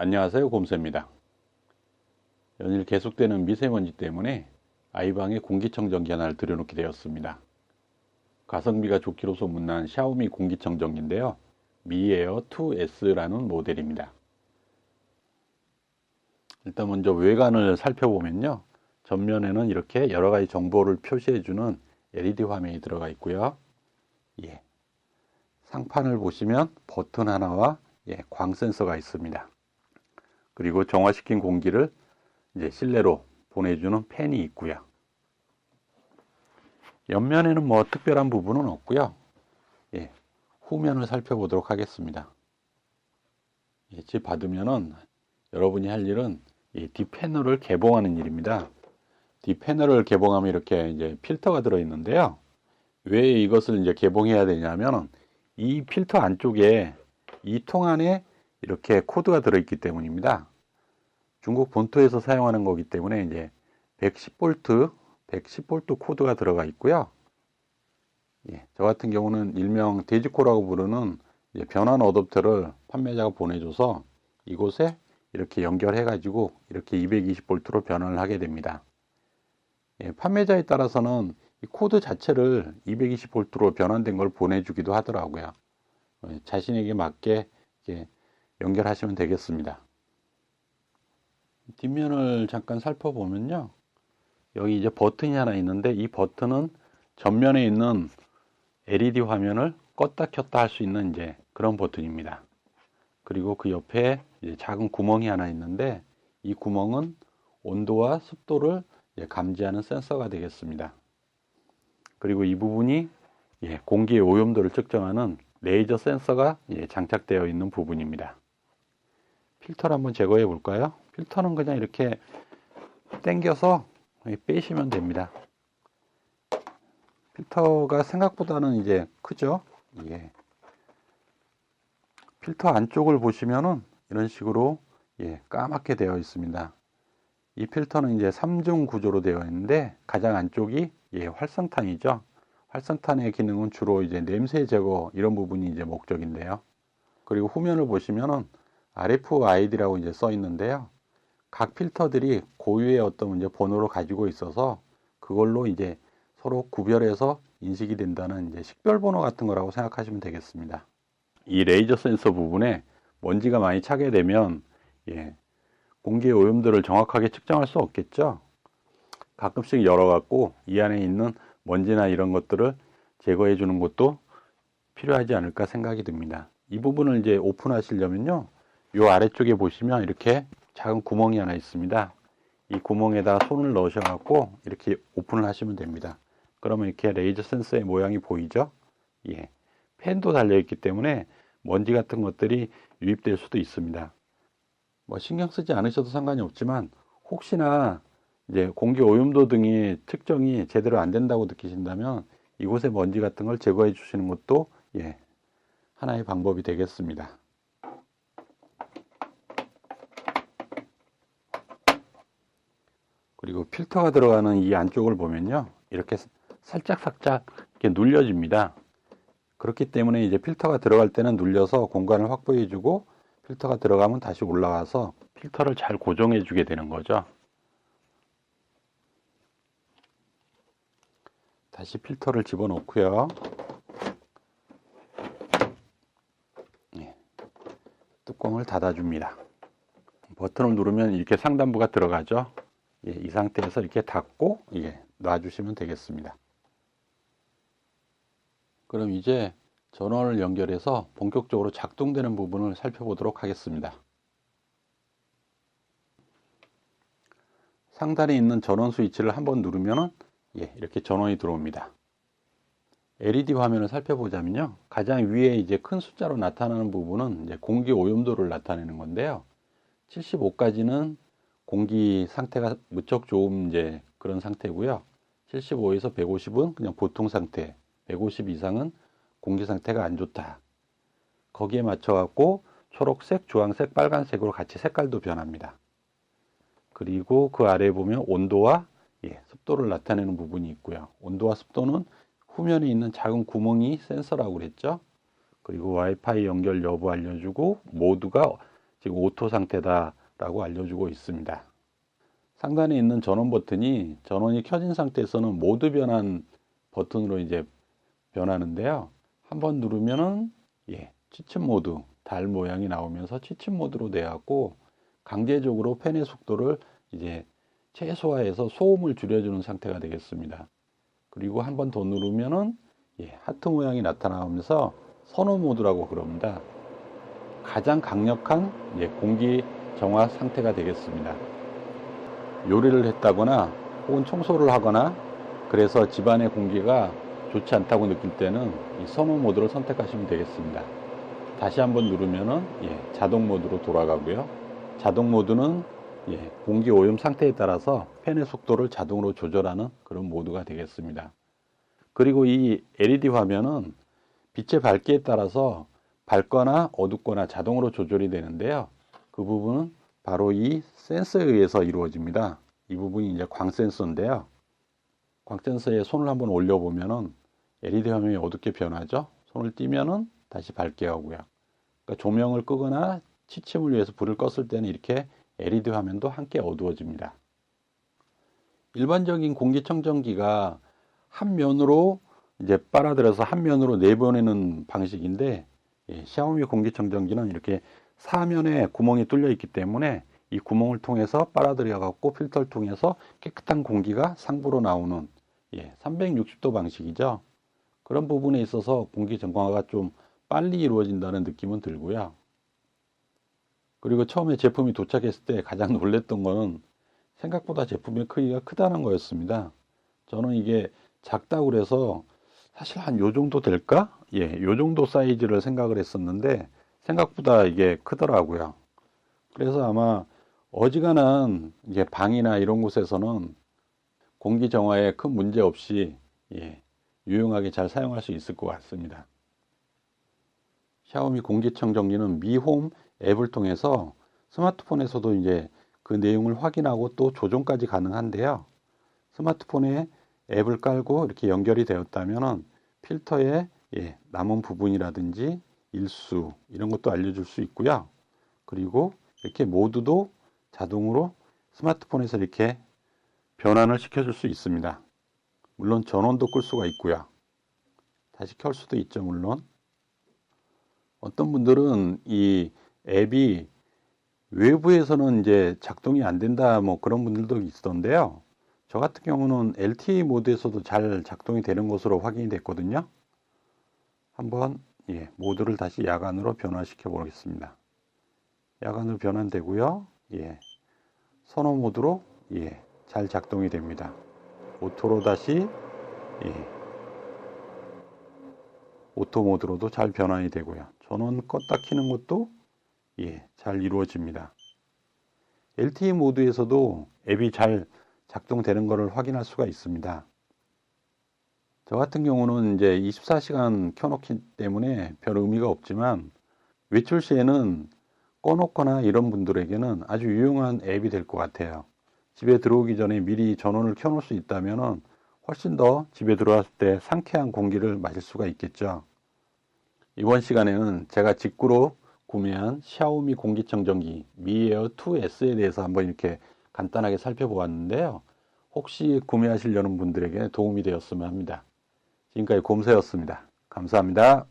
안녕하세요, 곰새입니다. 연일 계속되는 미세먼지 때문에 아이방에 공기청정기 하나를 들여놓게 되었습니다. 가성비가 좋기로 소문난 샤오미 공기청정기인데요. 미에어 2S라는 모델입니다. 일단 먼저 외관을 살펴보면요. 전면에는 이렇게 여러가지 정보를 표시해주는 LED 화면이 들어가 있고요. 상판을 보시면 버튼 하나와 광 센서가 있습니다. 그리고 정화시킨 공기를 이제 실내로 보내주는 팬이 있고요. 옆면에는 뭐 특별한 부분은 없고요. 후면을 살펴보도록 하겠습니다. 집 받으면은 여러분이 할 일은 이 뒷패널을 개봉하는 일입니다. 뒷패널을 개봉하면 이렇게 이제 필터가 들어 있는데요. 왜 이것을 이제 개봉해야 되냐면 이 필터 안쪽에 이 통 안에 이렇게 코드가 들어 있기 때문입니다. 중국 본토에서 사용하는 거기 때문에 이제 110V 코드가 들어가 있고요. 저 같은 경우는 일명 돼지코라고 부르는 변환 어댑터를 판매자가 보내줘서 이곳에 이렇게 연결해 가지고 이렇게 220V로 변환을 하게 됩니다. 판매자에 따라서는 이 코드 자체를 220V로 변환된 걸 보내주기도 하더라고요. 자신에게 맞게 연결하시면 되겠습니다. 뒷면을 잠깐 살펴보면요. 여기 이제 버튼이 하나 있는데 이 버튼은 전면에 있는 LED 화면을 껐다 켰다 할 수 있는 이제 그런 버튼입니다. 그리고 그 옆에 이제 작은 구멍이 하나 있는데 이 구멍은 온도와 습도를 감지하는 센서가 되겠습니다. 그리고 이 부분이 공기의 오염도를 측정하는 레이저 센서가 장착되어 있는 부분입니다. 필터를 한번 제거해 볼까요? 필터는 그냥 이렇게 당겨서 빼시면 됩니다. 필터가 생각보다는 이제 크죠? 필터 안쪽을 보시면은 이런 식으로 까맣게 되어 있습니다. 이 필터는 이제 3중 구조로 되어 있는데 가장 안쪽이 활성탄이죠. 활성탄의 기능은 주로 이제 냄새 제거 이런 부분이 이제 목적인데요. 그리고 후면을 보시면은 RFID라고 이제 써 있는데요. 각 필터들이 고유의 어떤 이제 번호를 가지고 있어서 그걸로 이제 서로 구별해서 인식이 된다는 이제 식별 번호 같은 거라고 생각하시면 되겠습니다. 이 레이저 센서 부분에 먼지가 많이 차게 되면 공기의 오염도를 정확하게 측정할 수 없겠죠. 가끔씩 열어갖고 이 안에 있는 먼지나 이런 것들을 제거해 주는 것도 필요하지 않을까 생각이 듭니다. 이 부분을 이제 오픈하시려면요. 이 아래쪽에 보시면 이렇게 작은 구멍이 하나 있습니다. 이 구멍에다가 손을 넣으셔갖고 이렇게 오픈을 하시면 됩니다. 그러면 이렇게 레이저 센서의 모양이 보이죠? 팬도 달려있기 때문에 먼지 같은 것들이 유입될 수도 있습니다. 뭐 신경 쓰지 않으셔도 상관이 없지만 혹시나 이제 공기 오염도 등이 측정이 제대로 안 된다고 느끼신다면 이곳에 먼지 같은 걸 제거해 주시는 것도 하나의 방법이 되겠습니다. 그리고 필터가 들어가는 이 안쪽을 보면요. 이렇게 살짝 이렇게 눌려집니다. 그렇기 때문에 이제 필터가 들어갈 때는 눌려서 공간을 확보해 주고 필터가 들어가면 다시 올라와서 필터를 잘 고정해 주게 되는 거죠. 다시 필터를 집어넣고요. 뚜껑을 닫아줍니다. 버튼을 누르면 이렇게 상단부가 들어가죠. 이 상태에서 이렇게 닫고 놔주시면 되겠습니다. 그럼 이제 전원을 연결해서 본격적으로 작동되는 부분을 살펴보도록 하겠습니다. 상단에 있는 전원 스위치를 한번 누르면 이렇게 전원이 들어옵니다. LED 화면을 살펴보자면요. 가장 위에 이제 큰 숫자로 나타나는 부분은 이제 공기 오염도를 나타내는 건데요. 75까지는 공기 상태가 무척 좋은 이제 그런 상태고요. 75에서 150은 그냥 보통 상태, 150 이상은 공기 상태가 안 좋다. 거기에 맞춰 갖고 초록색, 주황색, 빨간색으로 같이 색깔도 변합니다. 그리고 그 아래에 보면 온도와 습도를 나타내는 부분이 있고요. 온도와 습도는 후면에 있는 작은 구멍이 센서라고 그랬죠. 그리고 와이파이 연결 여부 알려주고 모두가 지금 오토 상태다라고 알려주고 있습니다. 상단에 있는 전원 버튼이 전원이 켜진 상태에서는 모드 변환 버튼으로 이제 변하는데요. 한번 누르면은 취침 모드, 달 모양이 나오면서 취침 모드로 되었고, 강제적으로 팬의 속도를 이제 최소화해서 소음을 줄여주는 상태가 되겠습니다. 그리고 한 번 더 누르면은 하트 모양이 나타나면서 선호 모드라고 그럽니다. 가장 강력한 공기 정화 상태가 되겠습니다. 요리를 했다거나 혹은 청소를 하거나 그래서 집안의 공기가 좋지 않다고 느낄 때는 이 선호 모드를 선택하시면 되겠습니다. 다시 한번 누르면은 자동 모드로 돌아가고요. 자동 모드는 공기 오염 상태에 따라서 팬의 속도를 자동으로 조절하는 그런 모드가 되겠습니다. 그리고 이 LED 화면은 빛의 밝기에 따라서 밝거나 어둡거나 자동으로 조절이 되는데요. 그 부분은 바로 이 센서에 의해서 이루어집니다. 이 부분이 이제 광 센서인데요. 광 센서에 손을 한번 올려보면은 LED 화면이 어둡게 변하죠. 손을 띄면은 다시 밝게 하고요. 그러니까 조명을 끄거나 취침을 위해서 불을 껐을 때는 이렇게 LED 화면도 함께 어두워집니다. 일반적인 공기청정기가 한 면으로 이제 빨아들여서 한 면으로 내보내는 방식인데, 샤오미 공기청정기는 이렇게 사면에 구멍이 뚫려 있기 때문에 이 구멍을 통해서 빨아들여 갖고 필터를 통해서 깨끗한 공기가 상부로 나오는 360도 방식이죠. 그런 부분에 있어서 공기 정화가 좀 빨리 이루어진다는 느낌은 들고요. 그리고 처음에 제품이 도착했을 때 가장 놀랬던 거는 생각보다 제품의 크기가 크다는 거였습니다. 저는 이게 작다고 그래서 사실 한 요 정도 될까? 요 정도 사이즈를 생각을 했었는데 생각보다 이게 크더라고요. 그래서 아마 어지간한 이제 방이나 이런 곳에서는 공기 정화에 큰 문제 없이 유용하게 잘 사용할 수 있을 것 같습니다. 샤오미 공기청정기는 미홈 앱을 통해서 스마트폰에서도 이제 그 내용을 확인하고 또 조정까지 가능한데요. 스마트폰에 앱을 깔고 이렇게 연결이 되었다면 필터의 남은 부분이라든지 일수 이런 것도 알려줄 수 있고요. 그리고 이렇게 모드도 자동으로 스마트폰에서 이렇게 변환을 시켜줄 수 있습니다. 물론 전원도 끌 수가 있고요. 다시 켤 수도 있죠, 물론. 어떤 분들은 이 앱이 외부에서는 이제 작동이 안 된다, 뭐 그런 분들도 있던데요. 저 같은 경우는 LTE 모드에서도 잘 작동이 되는 것으로 확인이 됐거든요. 한번 모드를 다시 야간으로 변화시켜 보겠습니다. 야간으로 변환되고요. 선호 모드로 잘 작동이 됩니다. 오토로 다시 오토 모드로도 잘 변환이 되고요. 전원 껐다 켜는 것도 잘 이루어집니다. LTE 모드에서도 앱이 잘 작동되는 것을 확인할 수가 있습니다. 저 같은 경우는 이제 24시간 켜놓기 때문에 별 의미가 없지만 외출 시에는 꺼놓거나 이런 분들에게는 아주 유용한 앱이 될 것 같아요. 집에 들어오기 전에 미리 전원을 켜놓을 수 있다면 훨씬 더 집에 들어왔을 때 상쾌한 공기를 마실 수가 있겠죠. 이번 시간에는 제가 직구로 구매한 샤오미 공기청정기 미에어 2S에 대해서 한번 이렇게 간단하게 살펴보았는데요. 혹시 구매하시려는 분들에게 도움이 되었으면 합니다. 지금까지 곰새였습니다. 감사합니다.